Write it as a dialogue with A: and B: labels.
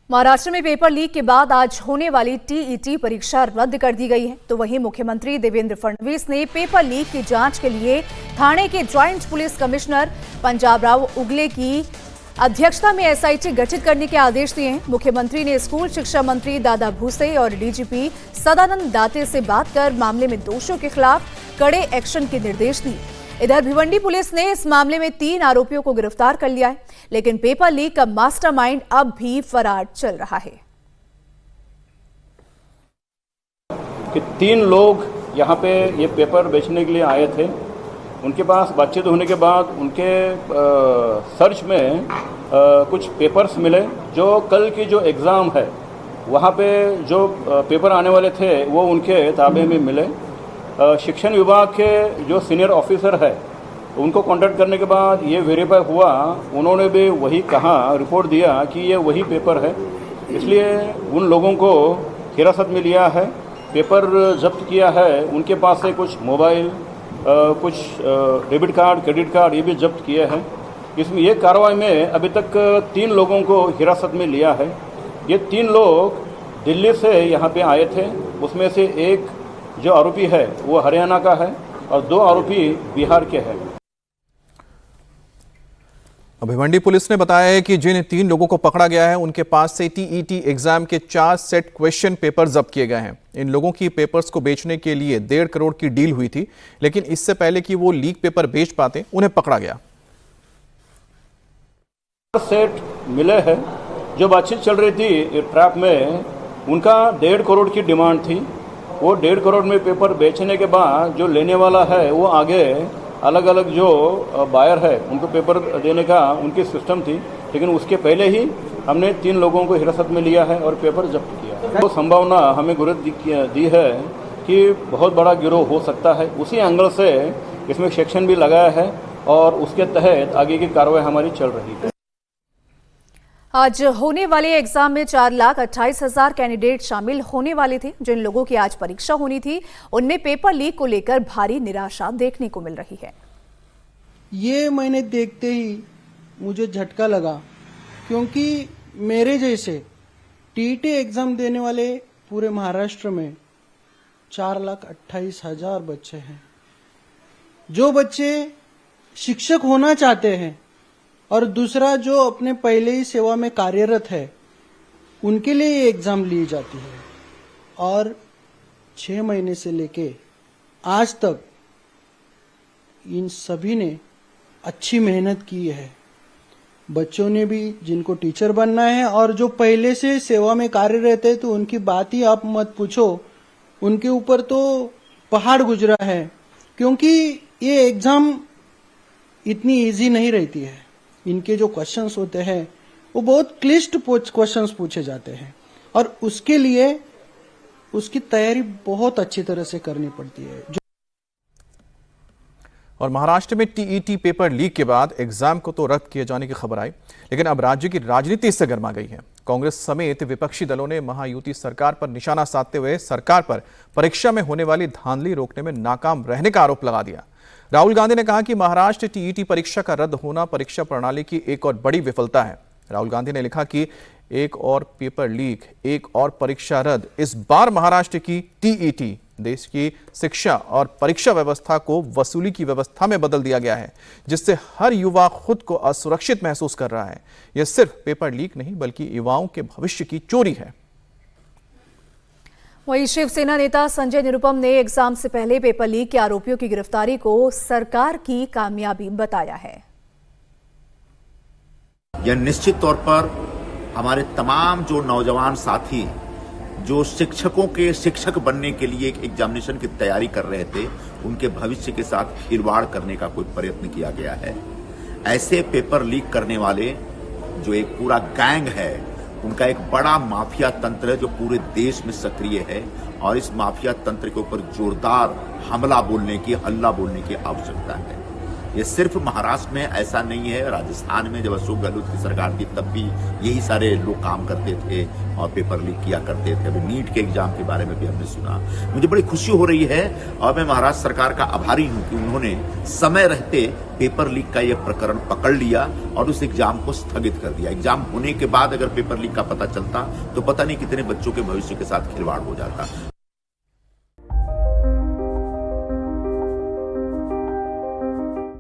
A: महाराष्ट्र में paper leak के बाद आज होने वाली टीईटी परीक्षा रद्द कर दी गई है। तो वहीं मुख्यमंत्री देवेंद्र फडणवीस ने पेपर लीक की जांच के लिए ठाणे के ज्वाइंट पुलिस कमिश्नर पंजाबराव उगले की अध्यक्षता में एसआईटी गठित करने के आदेश दिए हैं। मुख्यमंत्री ने स्कूल शिक्षा मंत्री दादा भूसे और डीजीपी सदानंद दाते से बात कर मामले में दोषियों के खिलाफ कड़े एक्शन के निर्देश दिए। इधर भिवंडी पुलिस ने इस मामले में 3 आरोपियों को गिरफ्तार कर लिया है, लेकिन पेपर लीक का मास्टरमाइंड अब भी फरार चल रहा है।
B: कि 3 लोग यहाँ पे ये पेपर बेचने के लिए आए थे। उनके पास बातचीत होने के बाद उनके सर्च में कुछ पेपर्स मिले जो कल की जो एग्ज़ाम है वहाँ पे जो पेपर आने वाले थे वो उनके ताबे में मिले। शिक्षण विभाग के जो सीनियर ऑफिसर है उनको कांटेक्ट करने के बाद ये वेरीफाई हुआ, उन्होंने भी वही कहा, रिपोर्ट दिया कि ये वही पेपर है। इसलिए उन लोगों को हिरासत में लिया है, पेपर जब्त किया है। उनके पास से कुछ मोबाइल, कुछ डेबिट कार्ड, क्रेडिट कार्ड ये भी जब्त किए हैं। इसमें ये कार्रवाई में अभी तक 3 लोगों को हिरासत में लिया है। ये 3 लोग दिल्ली से यहाँ पे आए थे। उसमें से एक जो आरोपी है वो हरियाणा का है और 2 आरोपी बिहार के हैं।
C: भिवंडी पुलिस ने बताया है कि जिन 3 लोगों को पकड़ा गया है उनके पास से टीईटी एग्जाम के 4 सेट क्वेश्चन पेपर जब्त किए गए हैं। इन लोगों की पेपर्स को बेचने के लिए 1.5 करोड़ की डील हुई थी, लेकिन इससे पहले कि वो लीक पेपर बेच पाते उन्हें पकड़ा गया।
B: सेट मिले हैं। जो बातचीत चल रही थी ट्रैप में, उनका 1.5 करोड़ की डिमांड थी। वो 1.5 करोड़ में पेपर बेचने के बाद जो लेने वाला है वो आगे अलग अलग जो बायर है उनको पेपर देने का उनकी सिस्टम थी, लेकिन उसके पहले ही हमने 3 लोगों को हिरासत में लिया है और पेपर जब्त किया। वो संभावना हमें गुरुत दी है कि बहुत बड़ा गिरोह हो सकता है। उसी एंगल से इसमें सेक्शन भी लगाया है और उसके तहत आगे की कार्रवाई हमारी चल रही है।
A: आज होने वाले एग्जाम में 4,28,000 कैंडिडेट शामिल होने वाले थे। जिन लोगों की आज परीक्षा होनी थी उनमें पेपर लीक को लेकर भारी निराशा देखने को मिल रही है।
D: ये मैंने देखते ही मुझे झटका लगा, क्योंकि मेरे जैसे टीईटी एग्जाम देने वाले पूरे महाराष्ट्र में 4,28,000 बच्चे हैं। जो बच्चे शिक्षक होना चाहते हैं और दूसरा जो अपने पहले ही सेवा में कार्यरत है, उनके लिए ये एग्जाम ली जाती है। और 6 महीने से लेके आज तक इन सभी ने अच्छी मेहनत की है। बच्चों ने भी, जिनको टीचर बनना है और जो पहले से सेवा में कार्यरत है, तो उनकी बात ही आप मत पूछो। उनके ऊपर तो पहाड़ गुजरा है, क्योंकि ये एग्जाम इतनी इजी नहीं रहती है। इनके जो क्वेश्चंस होते हैं वो बहुत क्लिष्ट क्वेश्चंस पूछे जाते हैं और उसके लिए उसकी तैयारी बहुत अच्छी तरह से करनी पड़ती है।
C: और महाराष्ट्र में टीईटी पेपर लीक के बाद एग्जाम को तो रद्द किए जाने की खबर आई, लेकिन अब राज्य की राजनीति इससे गर्मा गई है। कांग्रेस समेत विपक्षी दलों ने महायुति सरकार पर निशाना साधते हुए सरकार पर परीक्षा में होने वाली धांधली रोकने में नाकाम रहने का आरोप लगा दिया। राहुल गांधी ने कहा कि महाराष्ट्र टीईटी परीक्षा का रद्द होना परीक्षा प्रणाली की एक और बड़ी विफलता है। राहुल गांधी ने लिखा कि एक और पेपर लीक, एक और परीक्षा रद्द। इस बार महाराष्ट्र की टीईटी देश की शिक्षा और परीक्षा व्यवस्था को वसूली की व्यवस्था में बदल दिया गया है, जिससे हर युवा खुद को असुरक्षित महसूस कर रहा है। यह सिर्फ पेपर लीक नहीं बल्कि युवाओं के भविष्य की चोरी है।
A: वहीं शिवसेना नेता संजय निरुपम ने एग्जाम से पहले पेपर लीक के आरोपियों की गिरफ्तारी को सरकार की कामयाबी बताया है।
E: यह निश्चित तौर पर हमारे तमाम जो नौजवान साथी जो शिक्षकों के शिक्षक बनने के लिए एक एग्जामिनेशन की तैयारी कर रहे थे, उनके भविष्य के साथ खिलवाड़ करने का कोई प्रयत्न किया गया है। ऐसे पेपर लीक करने वाले जो एक पूरा गैंग है, उनका एक बड़ा माफिया तंत्र है जो पूरे देश में सक्रिय है और इस माफिया तंत्र के ऊपर जोरदार हल्ला बोलने की आवश्यकता है। ये सिर्फ महाराष्ट्र में ऐसा नहीं है, राजस्थान में जब अशोक गहलोत की सरकार थी तब भी यही सारे लोग काम करते थे और पेपर लीक किया करते थे। अभी नीट के एग्जाम के बारे में भी हमने सुना। मुझे बड़ी खुशी हो रही है और मैं महाराष्ट्र सरकार का आभारी हूं कि उन्होंने समय रहते पेपर लीक का यह प्रकरण पकड़ लिया और उस एग्जाम को स्थगित कर दिया। एग्जाम होने के बाद अगर पेपर लीक का पता चलता तो पता नहीं कितने बच्चों के भविष्य के साथ खिलवाड़ हो जाता।